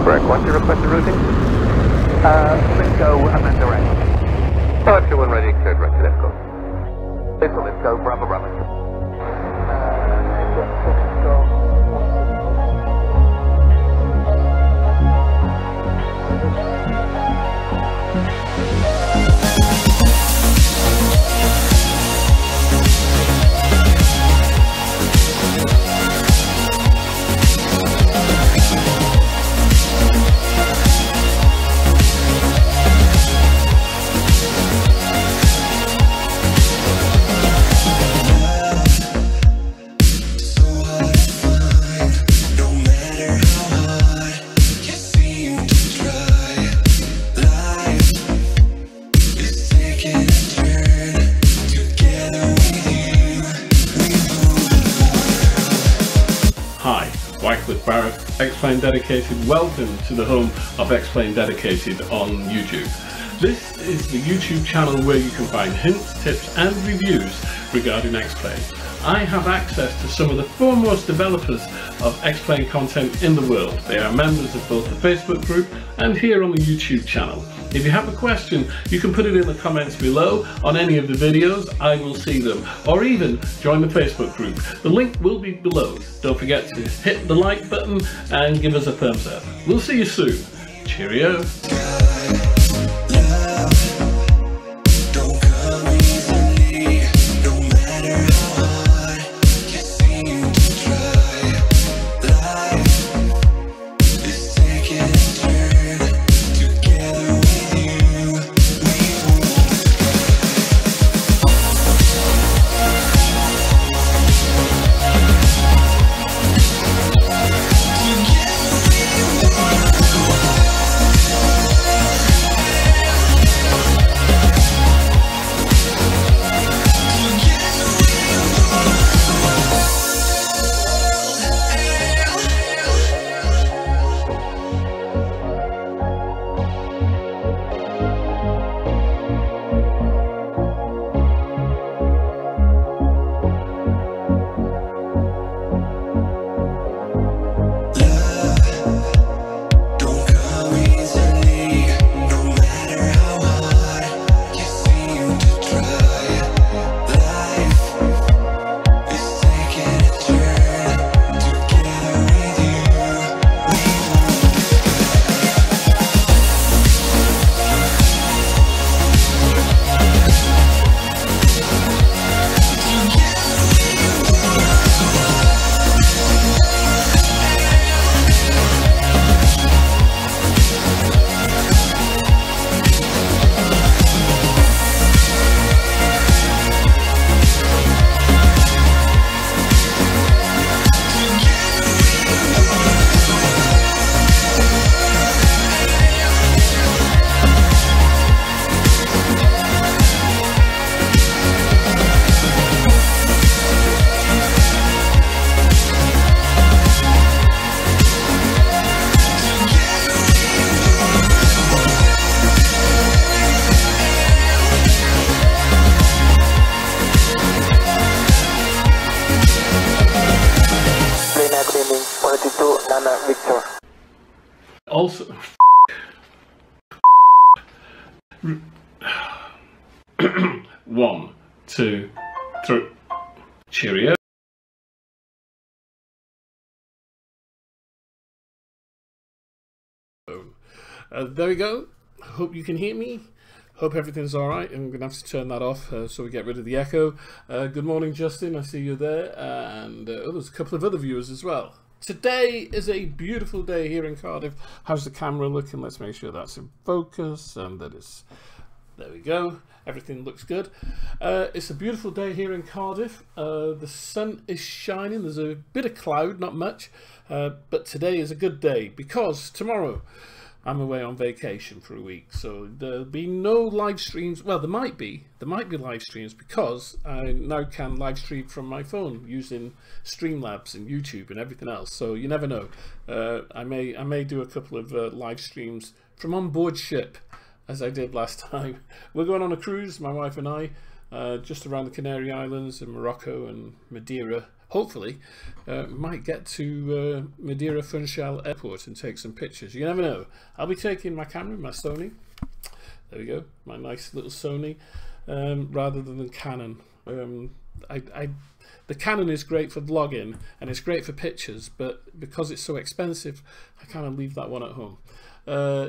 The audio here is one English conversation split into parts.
Correct. What's your requested routing? Let's go and then direct. Departure when ready, cleared right to Defco. Let's go, Bravo, Bravo. Xplane Dedicated. Welcome to the home of Xplane Dedicated on YouTube. This is the YouTube channel where you can find hints, tips and reviews regarding Xplane. I have access to some of the foremost developers of Xplane content in the world. They are members of both the Facebook group and here on the YouTube channel. If you have a question, you can put it in the comments below on any of the videos. I will see them, or even join the Facebook group. The link will be below. Don't forget to hit the like button and give us a thumbs up. We'll see you soon. Cheerio. Also, 1, 2, 3. Cheerio. There we go. Hope you can hear me. Hope everything's alright. I'm going to have to turn that off so we get rid of the echo. Good morning, Justin. I see you there. And there's a couple of other viewers as well. Today is a beautiful day here in Cardiff. How's the camera looking? Let's make sure that's in focus and that it's... There we go. Everything looks good. It's a beautiful day here in Cardiff. The sun is shining. There's a bit of cloud, not much. But today is a good day because tomorrow I'm away on vacation for a week, so there'll be no live streams. Well, there might be live streams because I now can live stream from my phone using Streamlabs and YouTube and everything else. So you never know. I may do a couple of live streams from on board ship, as I did last time. We're going on a cruise, my wife and I, just around the Canary Islands and Morocco and Madeira. hopefully might get to Madeira Funchal Airport and take some pictures. You never know. I'll be taking my camera, my Sony. There we go, my nice little Sony, rather than the Canon. The Canon is great for vlogging and it's great for pictures, but because it's so expensive, I kind of leave that one at home.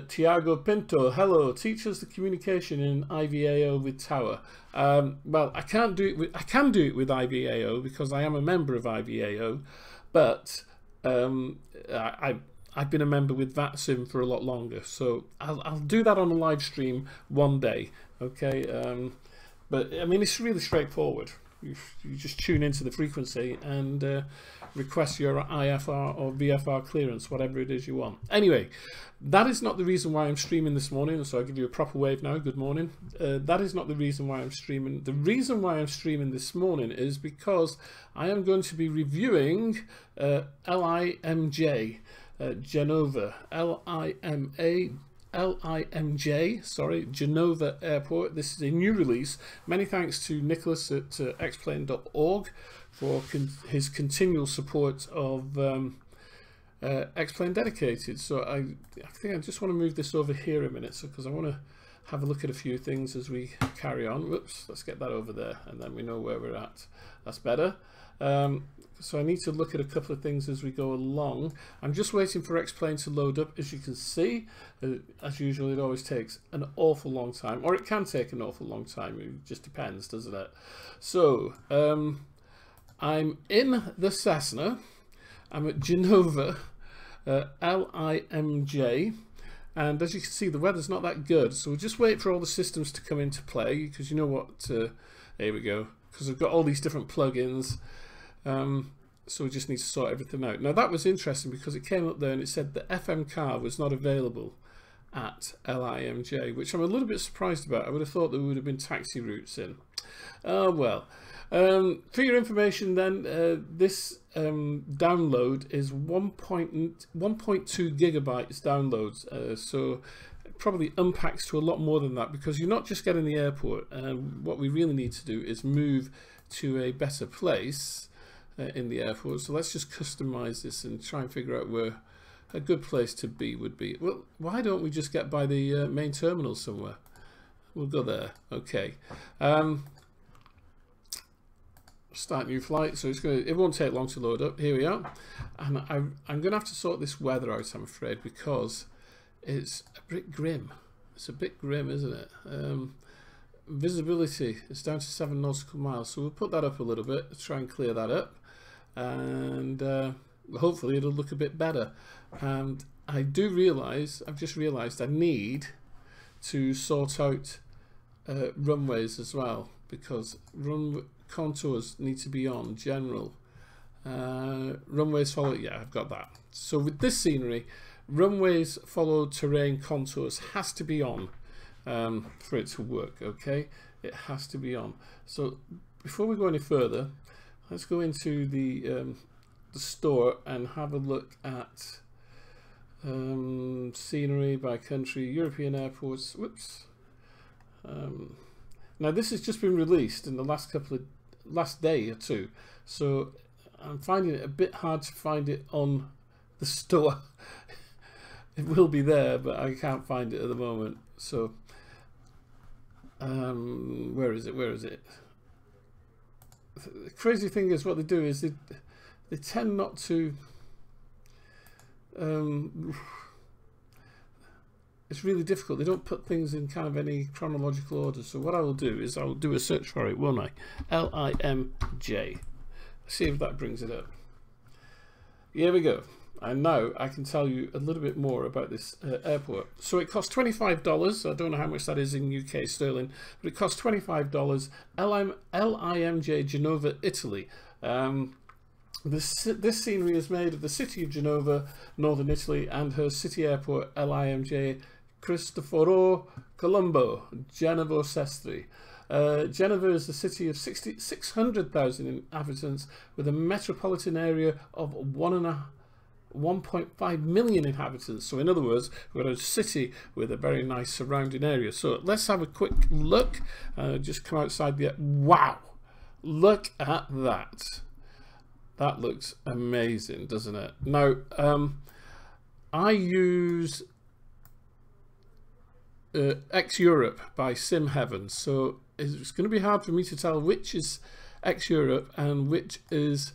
Tiago Pinto, hello. Teach us the communication in IVAO with Tower. Well, I can do it with IVAO because I am a member of IVAO, but I've been a member with VATSIM for a lot longer, so I'll do that on a live stream one day. Okay, but I mean it's really straightforward. You just tune into the frequency and request your IFR or VFR clearance, whatever it is you want. Anyway, that is not the reason why I'm streaming this morning, so I'll give you a proper wave now. Good morning. That is not the reason why I'm streaming. The reason why I'm streaming this morning is because I am going to be reviewing LIMJ, Genova, LIMJ, sorry, Genova Airport. This is a new release. Many thanks to Nicholas at Xplane.org for his continual support of Xplane Dedicated. So I think I just want to move this over here a minute, because I want to have a look at a few things as we carry on. Whoops, let's get that over there, and then we know where we're at. That's better. So I need to look at a couple of things as we go along. I'm just waiting for Xplane to load up. As you can see, as usual, it always takes an awful long time, or it can take an awful long time. It just depends, doesn't it? So I'm in the Cessna. I'm at Genova, LIMJ. And as you can see, the weather's not that good, so we'll just wait for all the systems to come into play, because you know what, there we go, because I've got all these different plugins, so we just need to sort everything out. Now that was interesting, because it came up there and it said the FM car was not available at LIMJ, which I'm a little bit surprised about. I would have thought there would have been taxi routes in. Oh well. For your information then, this download is 1.2 gigabytes downloads, so it probably unpacks to a lot more than that, because you're not just getting the airport. What we really need to do is move to a better place in the airport. So let's just customize this and try and figure out where a good place to be would be. Well, why don't we just get by the main terminal somewhere? We'll go there. Okay. Start new flight, so it won't take long to load up. Here we are, and I'm gonna have to sort this weather out, I'm afraid, because it's a bit grim. It's a bit grim, isn't it? Visibility is down to 7 nautical miles, so we'll put that up a little bit, try and clear that up, and hopefully it'll look a bit better. And I do realize, I've just realized I need to sort out runways as well, because contours need to be on. General runways follow, yeah, I've got that. So with this scenery, runways follow terrain contours has to be on for it to work. Okay, it has to be on. So before we go any further, let's go into the store and have a look at scenery by country, European airports. Whoops. Now this has just been released in the last day or two, so I'm finding it a bit hard to find it on the store. It will be there, but I can't find it at the moment. So where is it? The crazy thing is, what they do is they tend not to it's really difficult. They don't put things in kind of any chronological order. So what I will do is I'll do a search for it, won't I? LIMJ. See if that brings it up. Here we go. And now I can tell you a little bit more about this airport. So it costs $25. I don't know how much that is in UK sterling, but it costs $25. LIMJ Genova, Italy. This scenery is made of the city of Genova, northern Italy, and her city airport, LIMJ Cristoforo Colombo, Genova Sestri. Genova is a city of 600,000 inhabitants with a metropolitan area of 1.5 million inhabitants. So in other words, we've got a city with a very nice surrounding area. So let's have a quick look. Just come outside the... Wow! Look at that. That looks amazing, doesn't it? Now, I use X-Europe by Sim Heaven, so it's going to be hard for me to tell which is X-Europe and which is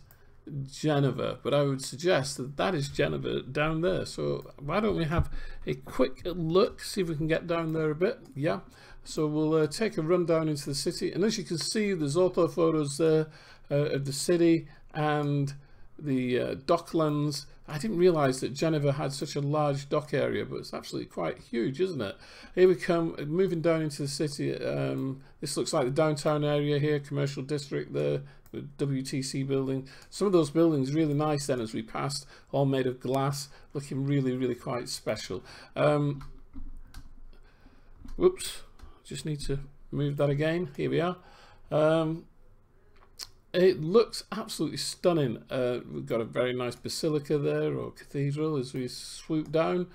Genova, but I would suggest that that is Genova down there. So why don't we have a quick look, see if we can get down there a bit. Yeah, so we'll take a run down into the city, and as you can see, there's ortho photos there of the city and the docklands. I didn't realize that Genova had such a large dock area, but it's absolutely quite huge, isn't it? Here we come, moving down into the city. This looks like the downtown area here, commercial district there, the WTC building. Some of those buildings really nice then as we passed, all made of glass, looking really, really quite special. Whoops, just need to move that again. Here we are. It looks absolutely stunning. We've got a very nice basilica there, or cathedral, as we swoop down,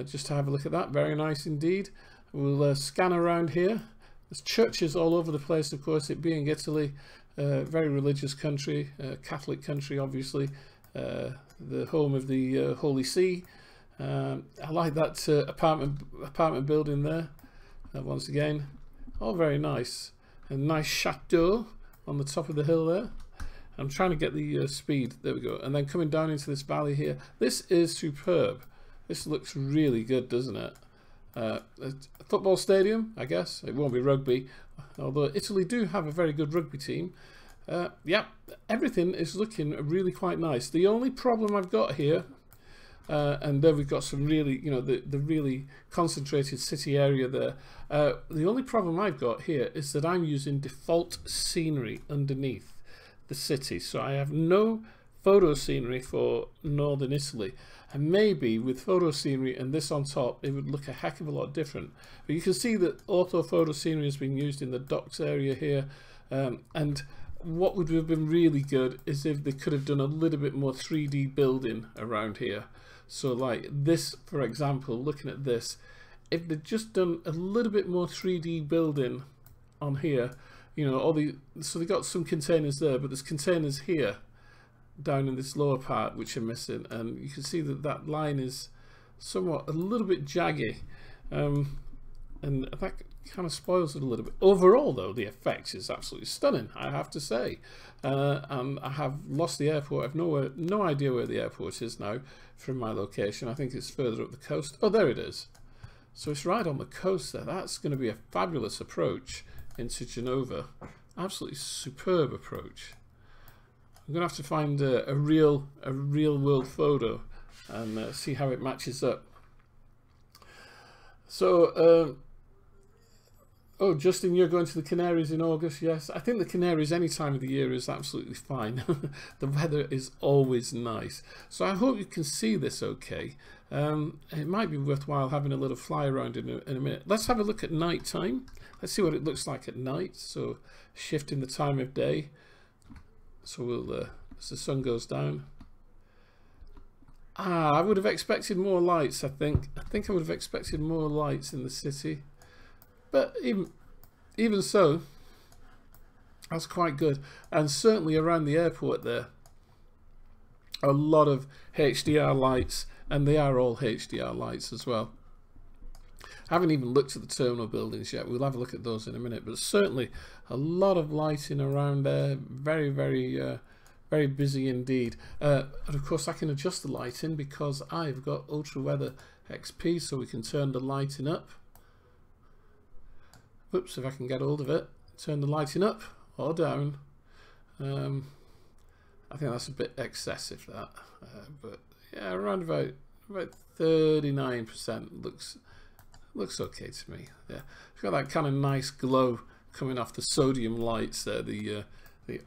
just to have a look at that. Very nice indeed. We'll scan around here. There's churches all over the place, of course, it being Italy, very religious country, Catholic country, obviously, the home of the Holy See. I like that apartment building there. Once again, all very nice. A nice chateau on the top of the hill there. I'm trying to get the speed. There we go. And then coming down into this valley here. This is superb. This looks really good, doesn't it? A football stadium, I guess. It won't be rugby, although Italy do have a very good rugby team. Yeah, everything is looking really quite nice. The only problem I've got here, and there we've got some really, you know, the really concentrated city area there. The only problem I've got here is that I'm using default scenery underneath the city, so I have no photo scenery for northern Italy. And maybe with photo scenery and this on top, it would look a heck of a lot different. But you can see that ortho photo scenery has been used in the docks area here, and what would have been really good is if they could have done a little bit more 3D building around here. So like this, for example, looking at this, if they'd just done a little bit more 3D building on here, you know, so they got some containers there, but there's containers here down in this lower part which are missing, and you can see that that line is somewhat a little bit jaggy, and that kind of spoils it a little bit. Overall though, the effect is absolutely stunning, I have to say. And I have lost the airport. I've no idea where the airport is now from my location. I think it's further up the coast. Oh, there it is. So it's right on the coast there. That's going to be a fabulous approach into Genova. Absolutely superb approach. I'm going to have to find a real world photo and see how it matches up. So oh, Justin, you're going to the Canaries in August? Yes, I think the Canaries any time of the year is absolutely fine. The weather is always nice. So I hope you can see this okay. It might be worthwhile having a little fly around in a minute. Let's have a look at night time. Let's see what it looks like at night. So shifting the time of day. So we'll, as the sun goes down. I would have expected more lights, I think. I would have expected more lights in the city. But even so, that's quite good. And certainly around the airport there, a lot of HDR lights, and they are all HDR lights as well. I haven't even looked at the terminal buildings yet. We'll have a look at those in a minute. But certainly a lot of lighting around there. Very, very, very busy indeed. And of course I can adjust the lighting because I've got Ultra Weather XP, so we can turn the lighting up. Oops, if I can get hold of it. Turn the lighting up or down. I think that's a bit excessive, that. But yeah, around about 39% looks okay to me. Yeah, it's got that kind of nice glow coming off the sodium lights there, the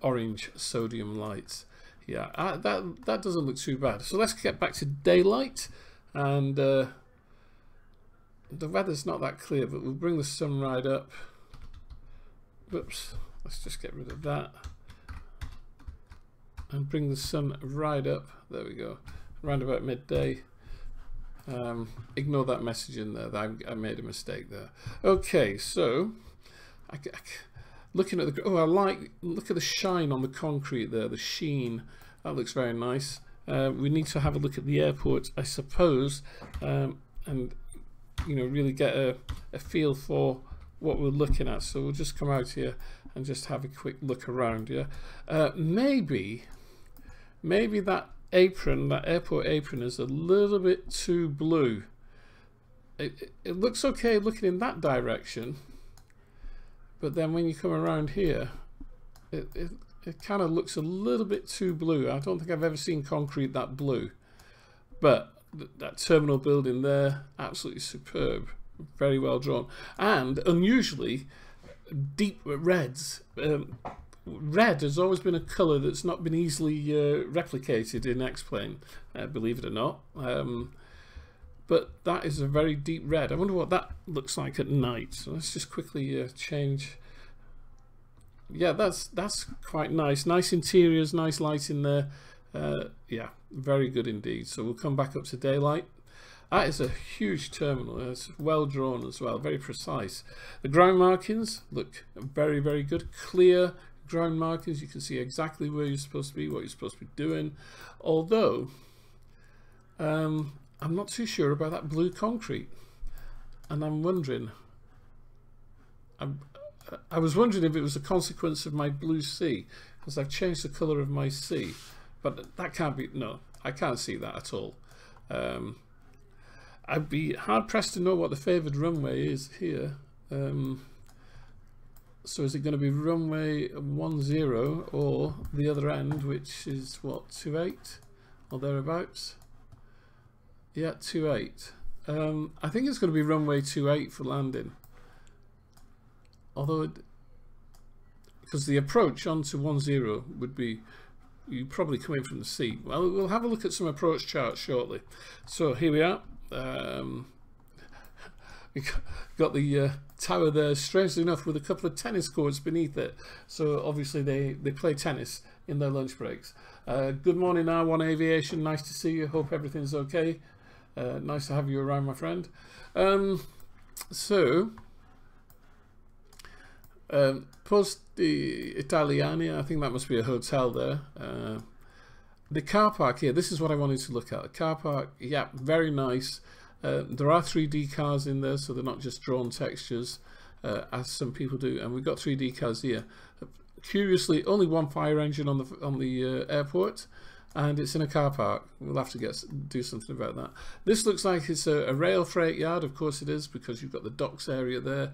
orange sodium lights. Yeah, that doesn't look too bad. So let's get back to daylight, and the weather's not that clear, but we'll bring the sun right up. Whoops, let's just get rid of that and bring the sun right up. There we go, around about midday. Ignore that message in there, I made a mistake there. Okay, so looking at the, look at the shine on the concrete there, the sheen. That looks very nice. We need to have a look at the airport, I suppose, and really get a feel for what we're looking at. So we'll just come out here and just have a quick look around. Yeah, maybe that apron, that airport apron, is a little bit too blue. It looks okay looking in that direction, but then when you come around here, it kind of looks a little bit too blue. I don't think I've ever seen concrete that blue. But that terminal building there, absolutely superb, very well drawn, and unusually deep reds. Red has always been a colour that's not been easily replicated in Xplane, believe it or not. But that is a very deep red. I wonder what that looks like at night. So let's just quickly change. Yeah, that's quite nice. Nice interiors, nice light in there. Yeah, very good indeed. So we'll come back up to daylight. That is a huge terminal. It's well drawn as well, very precise. The ground markings look very, very good. Clear ground markings. You can see exactly where you're supposed to be, what you're supposed to be doing. Although, I'm not too sure about that blue concrete, and I'm wondering. I was wondering if it was a consequence of my blue sea, because I've changed the colour of my sea, but that can't be. No, I can't see that at all. I'd be hard pressed to know what the favoured runway is here. So is it going to be runway 10 or the other end, which is what, 28 or thereabouts? Yeah, 28. I think it's going to be runway 28 for landing. Although, because the approach onto 10 would be, you probably come in from the sea. Well, we'll have a look at some approach charts shortly. So here we are. We got the tower there, strangely enough, with a couple of tennis courts beneath it. So obviously they play tennis in their lunch breaks. Good morning, R1 Aviation. Nice to see you. Hope everything's okay. Nice to have you around, my friend. Posti Italiani, I think that must be a hotel there. The car park here, this is what I wanted to look at. The car park, yeah, very nice. There are 3D cars in there, so they're not just drawn textures, as some people do. And we've got 3D cars here. Curiously, only one fire engine on the airport, and it's in a car park. We'll have to do something about that. This looks like it's a rail freight yard. Of course it is, because you've got the docks area there.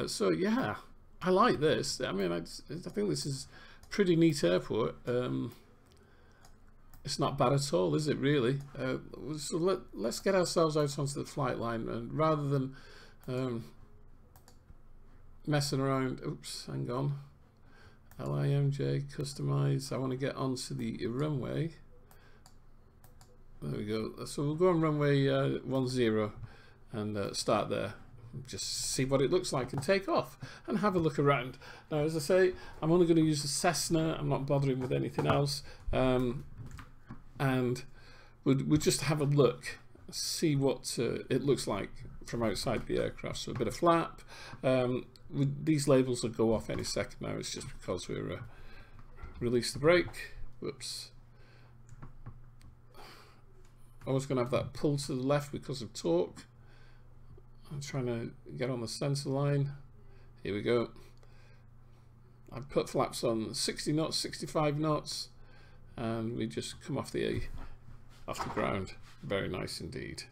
So yeah, I like this. I mean, I think this is a pretty neat airport. It's not bad at all, is it really? So let's get ourselves out onto the flight line, and rather than messing around. Oops, hang on. LIMJ customize. I want to get onto the runway. There we go. So we'll go on runway 10 and start there. Just see what it looks like and take off and have a look around. Now, as I say, I'm only going to use the Cessna. I'm not bothering with anything else. And we'll just have a look, see what it looks like from outside the aircraft. So a bit of flap. These labels will go off any second now. It's just because we're release the brake. Whoops. Always going to have that pull to the left because of torque. I'm trying to get on the center line. Here we go. I've put flaps on 60 knots, 65 knots, and we just come off the ground. Very nice indeed.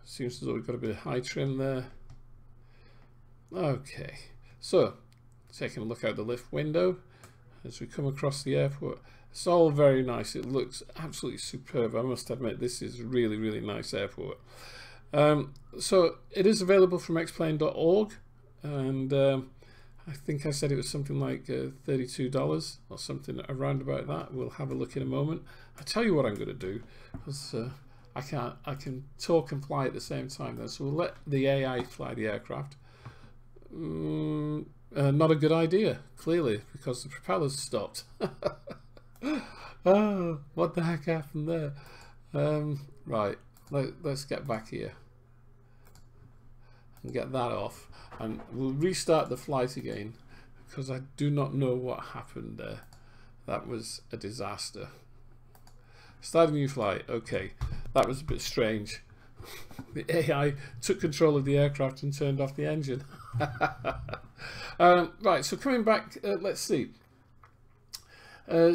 Seems as though we've got a bit of high trim there. Okay, so taking a look out the lift window as we come across the airport. It's all very nice. It looks absolutely superb. I must admit, this is a really, really nice airport. So it is available from xplane.org, and I think I said it was something like $32 or something around about that. We'll have a look in a moment. I'll tell you what I'm going to do, because I can talk and fly at the same time there. So we'll let the AI fly the aircraft. Not a good idea, clearly, because the propeller's stopped. Oh, what the heck happened there? Right, let's get back here and get that off, and we'll restart the flight again, because I do not know what happened there. That was a disaster. Start a new flight. Okay, that was a bit strange. The AI took control of the aircraft and turned off the engine. Right, so coming back, let's see.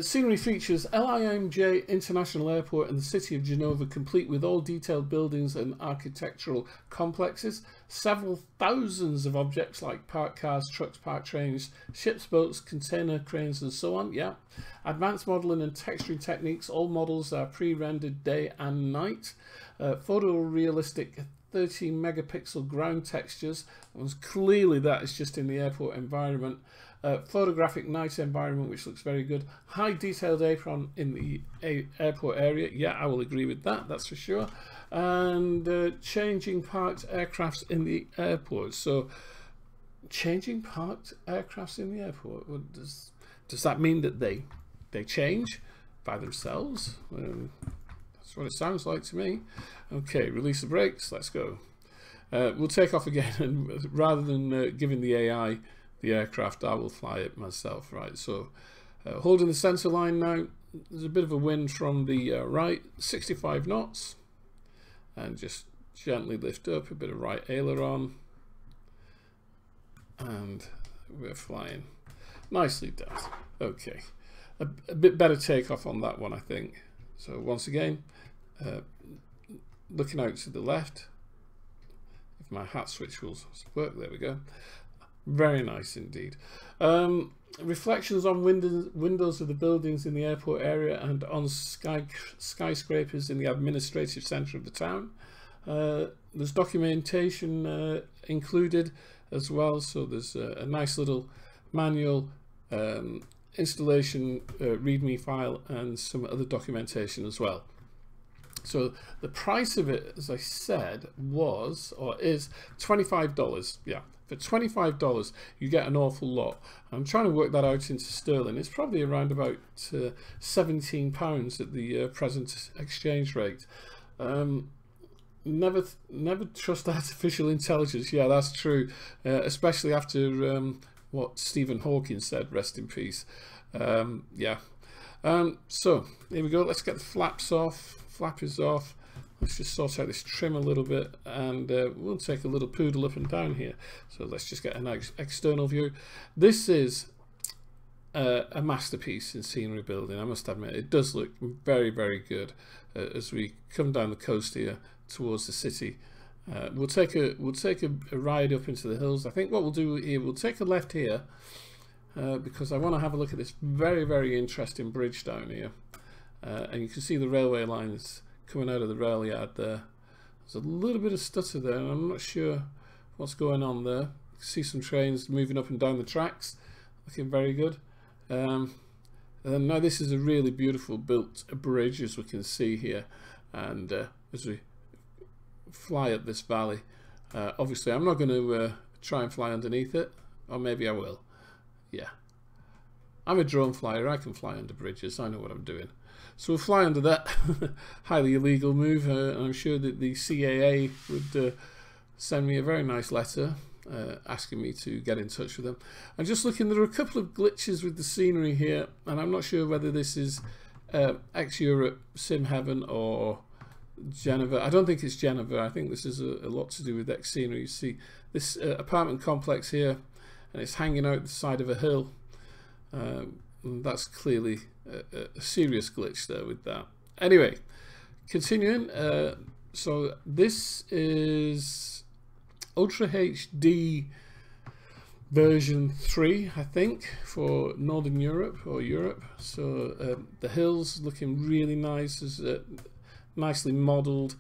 Scenery features LIMJ International Airport and the city of Genova, complete with all detailed buildings and architectural complexes, several thousands of objects like parked cars, trucks, parked trains, ships, boats, container cranes and so on. Yeah, advanced modeling and texturing techniques. All models are pre-rendered day and night. Photorealistic 30 megapixel ground textures. Clearly that is just in the airport environment. Photographic night environment, which looks very good. High detailed apron in the airport area. Yeah, I will agree with that, that's for sure. And changing parked aircrafts in the airport. So changing parked aircrafts in the airport, what does that mean that they change by themselves? That's what it sounds like to me. Okay, release the brakes, let's go. We'll take off again, and rather than giving the AI the aircraft, I will fly it myself. Right, so holding the center line now. There's a bit of a wind from the right, 65 knots, and just gently lift up, a bit of right aileron, and we're flying. Nicely done. Okay, a bit better takeoff on that one, I think. So once again, looking out to the left. If my hat switch will work, there we go. Very nice indeed. Reflections on windows of the buildings in the airport area and on skyscrapers in the administrative centre of the town. There's documentation included as well, so there's a nice little manual, installation readme file, and some other documentation as well. So the price of it, as I said, was or is $25. Yeah, for $25 you get an awful lot. I'm trying to work that out into sterling. It's probably around about £17 at the present exchange rate. Never trust artificial intelligence. Yeah, that's true, especially after what Stephen Hawking said, rest in peace. Yeah. So here we go. Let's get the flaps off. Flap is off. Let's just sort out this trim a little bit, and we'll take a little poodle up and down here. So let's just get an external view. This is a masterpiece in scenery building, I must admit. It does look very, very good as we come down the coast here towards the city. We'll take a ride up into the hills. I think what we'll do here, we'll take a left here because I want to have a look at this very, very interesting bridge down here. And you can see the railway lines coming out of the rail yard there. There's a little bit of stutter there, and I'm not sure what's going on there. You can see some trains moving up and down the tracks, looking very good. And now this is a really beautiful built bridge, as we can see here. And as we fly up this valley, obviously I'm not going to try and fly underneath it, or maybe I will. Yeah, I'm a drone flyer, I can fly under bridges, I know what I'm doing. So we'll fly under that highly illegal move, and I'm sure that the CAA would send me a very nice letter asking me to get in touch with them. I'm just looking, there are a couple of glitches with the scenery here, and I'm not sure whether this is ex-Europe Sim Heaven or Genova. I don't think it's Genova. I think this is a lot to do with ex-scenery. You see this apartment complex here, and it's hanging out the side of a hill. That's clearly a serious glitch there with that. Anyway, continuing. So this is Ultra HD version 3, I think, for Northern Europe or Europe. So the hills looking really nice, is nicely modelled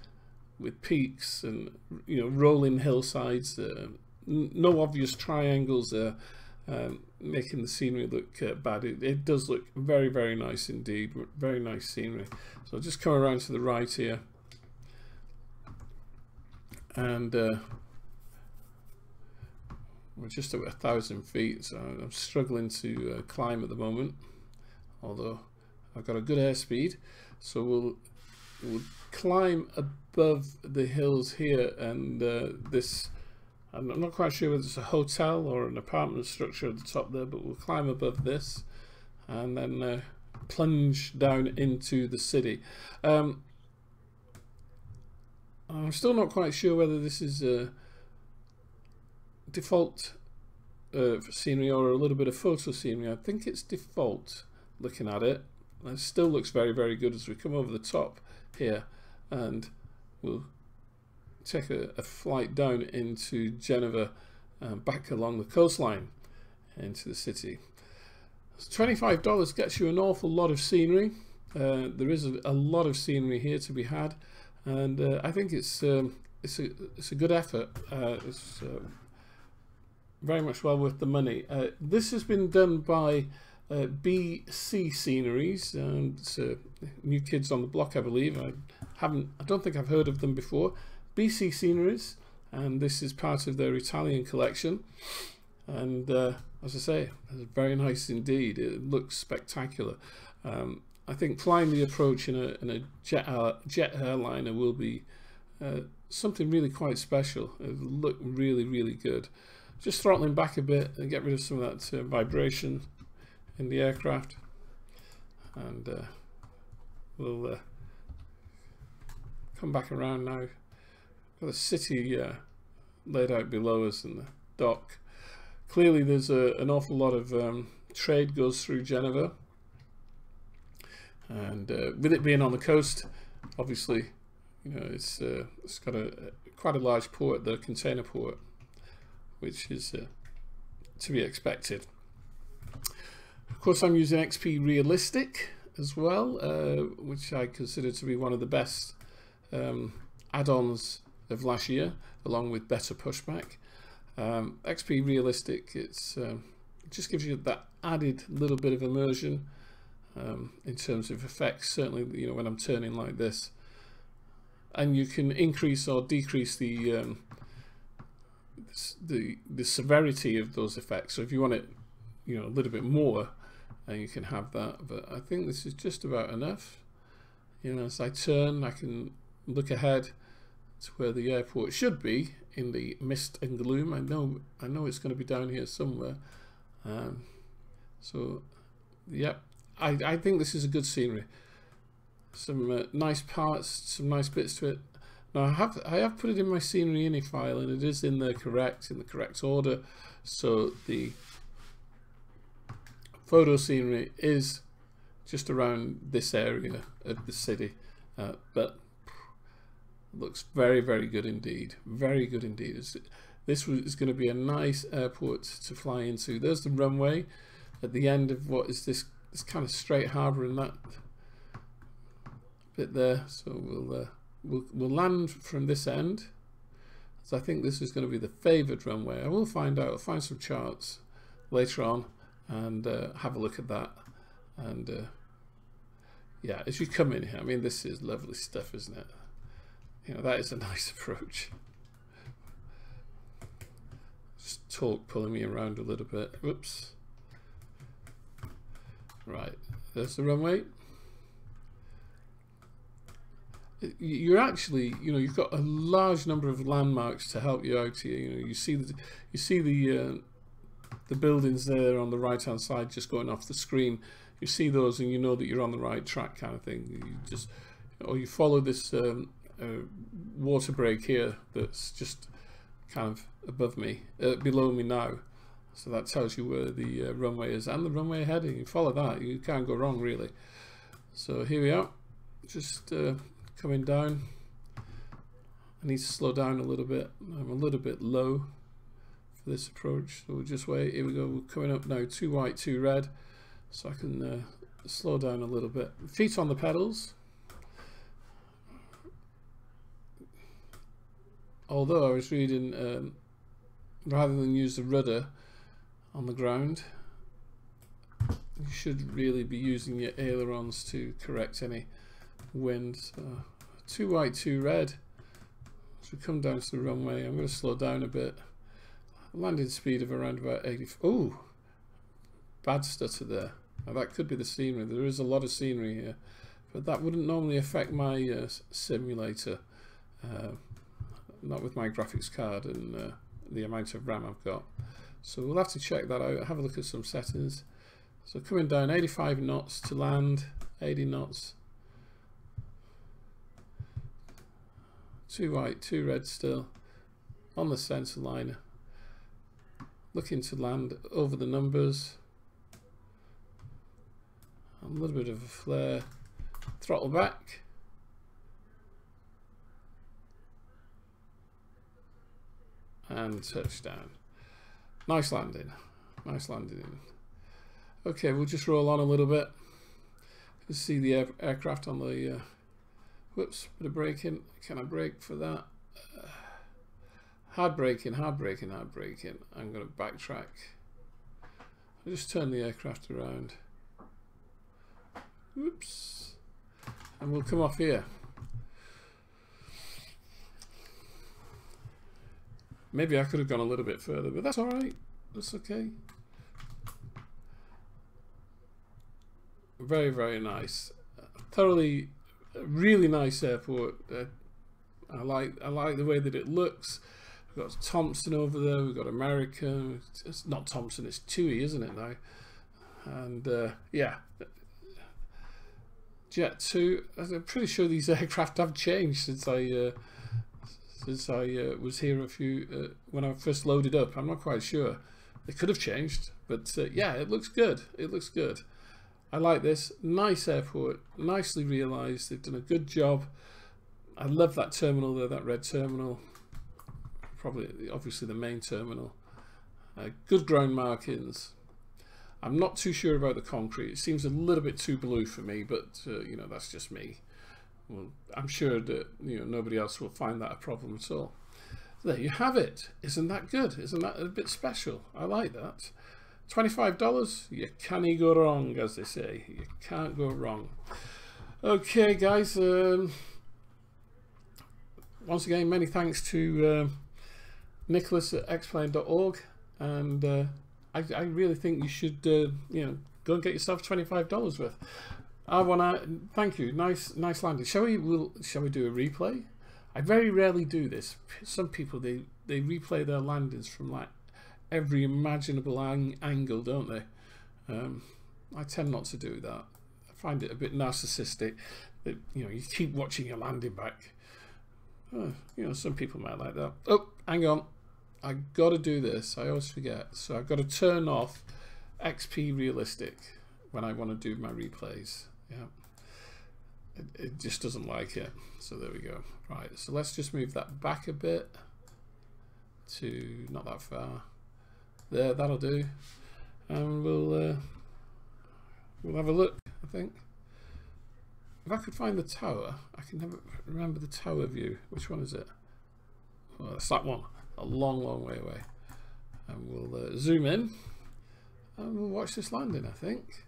with peaks and rolling hillsides. No obvious triangles there. Making the scenery look bad. It does look very, very nice indeed. Very nice scenery. So I'll just come around to the right here, and we're just at 1,000 feet, so I'm struggling to climb at the moment, although I've got a good airspeed. So we'll climb above the hills here, and this, I'm not quite sure whether it's a hotel or an apartment structure at the top there, but we'll climb above this and then plunge down into the city. I'm still not quite sure whether this is a default scenery or a little bit of photo scenery. I think it's default, looking at it. It still looks very, very good as we come over the top here, and we'll take a flight down into Genova, back along the coastline into the city. So $25 gets you an awful lot of scenery. There is a lot of scenery here to be had, and I think it's a good effort. It's very much well worth the money. This has been done by BC Sceneries, and it's New Kids on the Block, I believe. I don't think I've heard of them before. BC Sceneries, and this is part of their Italian collection. And as I say, it's very nice indeed. It looks spectacular. I think flying the approach in a jet airliner will be something really quite special. It'll look really, really good. Just throttling back a bit and get rid of some of that vibration in the aircraft, and we'll come back around now. Got the city laid out below us and the dock. Clearly there's an awful lot of trade goes through Genova, and with it being on the coast, obviously, you know, it's got quite a large port, the container port, which is to be expected. Of course, I'm using XP Realistic as well, which I consider to be one of the best add-ons of last year, along with better pushback. XP Realistic, it just gives you that added little bit of immersion in terms of effects. Certainly, you know, when I'm turning like this, and you can increase or decrease the severity of those effects. So if you want it, you know, a little bit more, and you can have that. But I think this is just about enough. You know, as I turn, I can look ahead to where the airport should be in the mist and gloom. I know it's going to be down here somewhere. So, yep, I think this is a good scenery. Some nice parts, some nice bits to it. Now I have put it in my scenery ini file, and it is in the correct order. So the photo scenery is just around this area of the city, but looks very, very good indeed. Very good indeed. This is going to be a nice airport to fly into. There's the runway at the end of what is this kind of straight harbour in that bit there. So we'll land from this end. So I think this is going to be the favoured runway. I will find out. I'll find some charts later on and have a look at that. And yeah, as you come in here, I mean, this is lovely stuff, isn't it? You know, that is a nice approach. Just torque pulling me around a little bit. Whoops. Right, there's the runway. You're actually, you know, you've got a large number of landmarks to help you out here. You know, you see the buildings there on the right hand side just going off the screen. You see those and you know that you're on the right track, kind of thing. You just, or you follow this water break here that's just kind of above me, below me now. So that tells you where the runway is and the runway heading. You follow that, you can't go wrong really. So here we are, just coming down. I need to slow down a little bit. I'm a little bit low for this approach, so we'll just wait. Here we go. We're coming up now, 2 white, 2 red, so I can slow down a little bit. Feet on the pedals. Although I was reading, rather than use the rudder on the ground, you should really be using your ailerons to correct any wind. So 2 white, 2 red. As we come down to the runway, I'm going to slow down a bit. Landing speed of around about 80. Oh, bad stutter there. Now that could be the scenery. There is a lot of scenery here, but that wouldn't normally affect my simulator. Not with my graphics card and the amount of RAM I've got. So we'll have to check that out. Have a look at some settings. So coming down 85 knots to land, 80 knots. 2 white, 2 red still on the centre line. Looking to land over the numbers. A little bit of a flare. Throttle back. And touchdown. Nice landing. Nice landing. Okay, we'll just roll on a little bit. You see the aircraft on the whoops, bit of braking. Can I brake for that? Hard braking, hard braking, hard braking. I'm going to backtrack. I'll just turn the aircraft around. Whoops. And we'll come off here. Maybe I could have gone a little bit further, but that's alright. That's okay. Very, very nice. Thoroughly, really nice airport. I like the way that it looks. We've got Thompson over there. We've got American. It's not Thompson. It's TUI, isn't it now? And yeah, Jet 2. I'm pretty sure these aircraft have changed since I was here when I first loaded up. I'm not quite sure. They could have changed, but yeah, it looks good. It looks good. I like this. Nice airport, nicely realised. They've done a good job. I love that terminal there, that red terminal. Probably, obviously, the main terminal. Good ground markings. I'm not too sure about the concrete. It seems a little bit too blue for me, but you know, that's just me. Well, I'm sure that nobody else will find that a problem at all. There you have it. Isn't that good? Isn't that a bit special? I like that. $25, you can't go wrong, as they say. You can't go wrong. Okay, guys. Once again, many thanks to Nicholas at xplane.org, and I really think you should go and get yourself $25 worth. I wanna thank you. Nice landing. Shall we do a replay? I very rarely do this. Some people they replay their landings from like every imaginable angle, don't they? I tend not to do that. I find it a bit narcissistic that you keep watching your landing back. Some people might like that. Oh, hang on, I gotta do this. I always forget. So I've got to turn off XP realistic when I want to do my replays. Yeah, it just doesn't like it. So there we go. Right, so let's just move that back a bit to not that far. There, that'll do, and we'll have a look. I think if I could find the tower, I can never remember the tower view. Which one is it? Oh, that's that one. A long way away. And we'll zoom in, and we'll watch this landing. I think.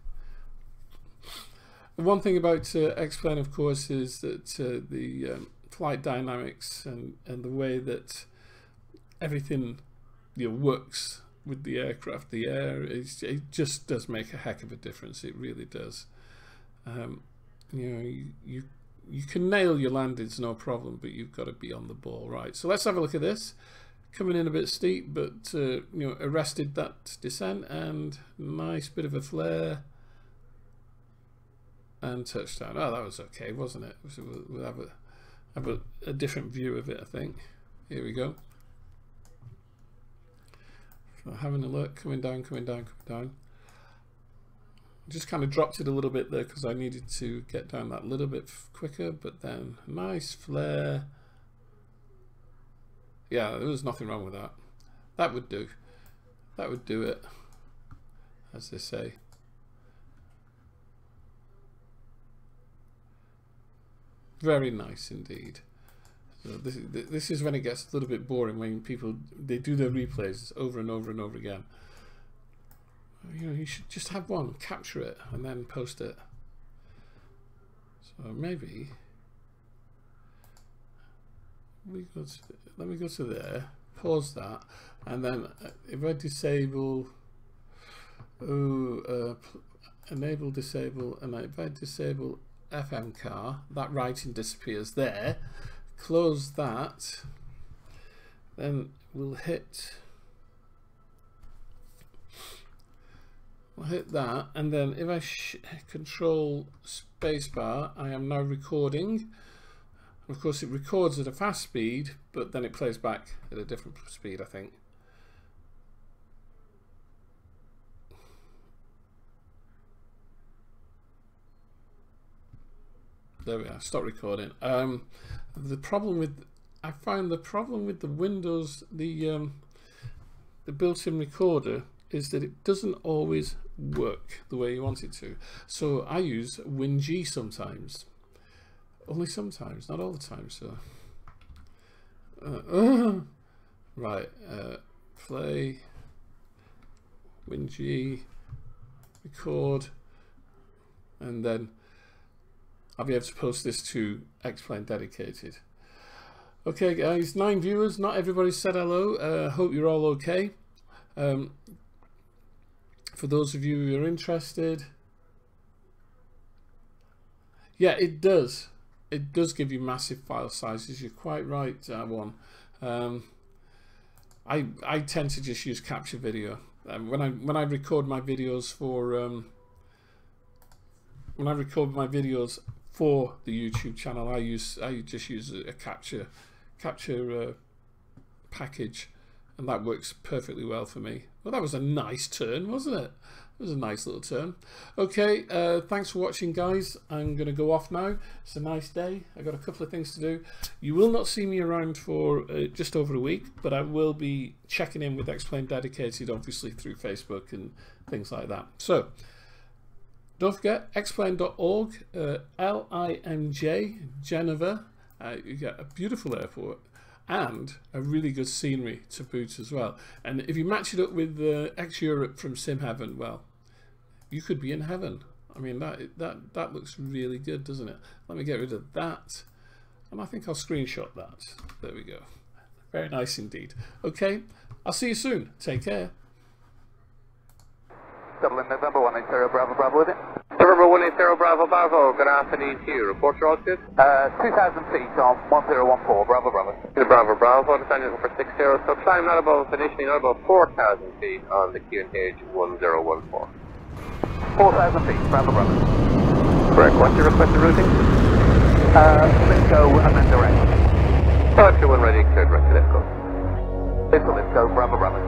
The one thing about Xplane, of course, is that the flight dynamics and the way that everything works with the aircraft, the air, it just does make a heck of a difference. It really does. You can nail your landings, no problem, but you've got to be on the ball, right? So let's have a look at this. Coming in a bit steep, but arrested that descent, and nice bit of a flare. And touchdown. Oh, that was okay, wasn't it? We'll have a different view of it, I think. Here we go. So having a look, coming down. Just kind of dropped it a little bit there because I needed to get down that little bit quicker, but then nice flare. Yeah, there was nothing wrong with that. That would do. That would do it, as they say. Very nice indeed. So this is when it gets a little bit boring, when people they do their replays over and over and over again. You should just have one, capture it, and then post it. So maybe let me go to there, pause that, and then if I disable enable disable, and if I disable FM car, that writing disappears there. Close that, then we'll hit hit that, and then if I control spacebar, I am now recording. Of course, it records at a fast speed, but then it plays back at a different speed, I think. There we are. Stop recording. The problem with I found the problem with the Windows, the built-in recorder, is that it doesn't always work the way you want it to. So I use LIMJ sometimes. Only sometimes, not all the time. So right, play LIMJ, record, and then I'll be able to post this to Xplane dedicated. Okay guys, 9 viewers, not everybody said hello. Hope you're all okay. For those of you who are interested, yeah, it does give you massive file sizes. You're quite right, one. I tend to just use capture video. When I record my videos for for the YouTube channel, I just use a capture package, and that works perfectly well for me. Well, that was a nice turn, wasn't it? It was a nice little turn. Okay, thanks for watching, guys. I'm going to go off now. It's a nice day. I got a couple of things to do. You will not see me around for just over a week, but I will be checking in with Xplane dedicated, obviously through Facebook and things like that. So don't forget xplane.org, LIMJ, Genova. You get a beautiful airport and a really good scenery to boot as well. And if you match it up with X-Europe from Sim Heaven, well, you could be in heaven. I mean, that looks really good, doesn't it? Let me get rid of that, and I think I'll screenshot that. There we go. Very nice indeed. Okay, I'll see you soon. Take care. Dublin, November 180 Bravo Bravo with it. November 180 Bravo Bravo, good afternoon to you. Report your altitude. 2,000 feet on 1014 Bravo Bravo. Bravo Bravo, descending for 60, so climb not above, initially not above 4,000 feet on the QNH 1014. 4,000 feet, Bravo Bravo. Correct, what's your requested routing? Let's go and then direct. Departure 1 ready, cleared, direct to let's go. Let's go, Bravo Bravo.